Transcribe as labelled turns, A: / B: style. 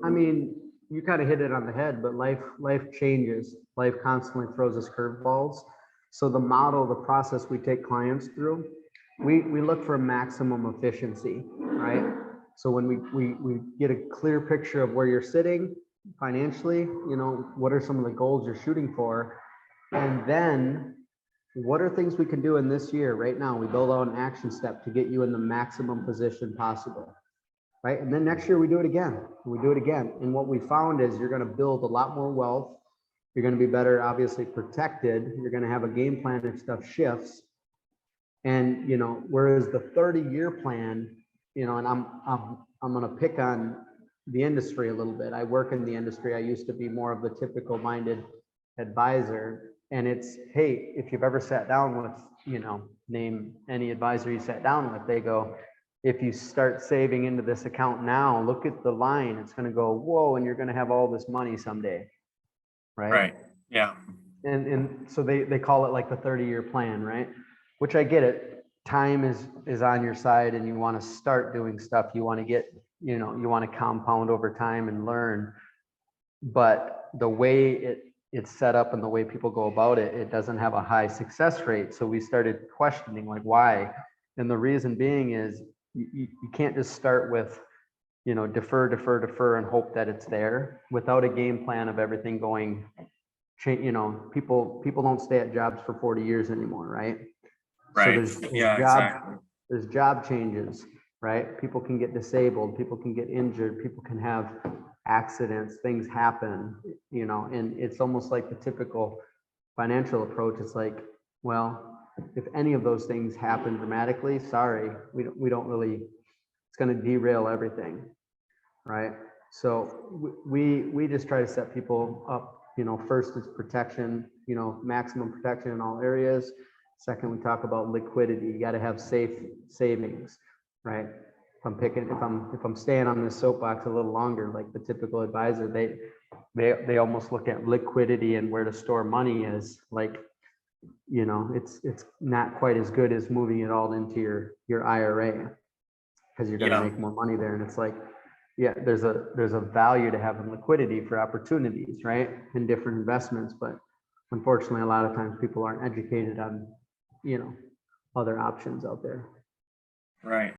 A: I mean, you kind of hit it on the head, but life changes. Life constantly throws us curveballs. So the model, the process we take clients through, we look for maximum efficiency, right? So when we get a clear picture of where you're sitting financially, what are some of the goals you're shooting for? And then what are things we can do in this year right now? We build out an action step to get you in the maximum position possible. Right. And then next year we do it again. We do it again. And what we found is you're going to build a lot more wealth. You're going to be better, obviously protected. You're going to have a game plan if stuff shifts. And, whereas the 30-year plan, and I'm going to pick on the industry a little bit. I work in the industry. I used to be more of the typical minded advisor. And it's, hey, if you've ever sat down with, name any advisor you sat down with, they go, if you start saving into this account now, look at the line, it's going to go, whoa, and you're going to have all this money someday. Right.
B: Yeah.
A: And so they call it like the 30-year plan, right? Which I get it. Time is on your side and you want to start doing stuff. You want to get, you want to compound over time and learn. But the way it's set up and the way people go about it, it doesn't have a high success rate. So we started questioning like why. And the reason being is you can't just start with, defer and hope that it's there without a game plan of everything going, people don't stay at jobs for 40 years anymore, right?
B: Right.
A: So
B: Exactly.
A: there's job changes, right? People can get disabled, people can get injured, people can have accidents, things happen, and it's almost like the typical financial approach. It's like, well, if any of those things happen dramatically, sorry, we don't really, it's going to derail everything, right? So we just try to set people up, first is protection, maximum protection in all areas. Second, we talk about liquidity. You got to have safe savings, right? If I'm staying on this soapbox a little longer, like the typical advisor, they almost look at liquidity and where to store money as like, it's not quite as good as moving it all into your IRA because you're going to make more money there. And it's like, yeah, there's a value to having liquidity for opportunities, right? In different investments. But unfortunately, a lot of times people aren't educated on, other options out there.
B: Right.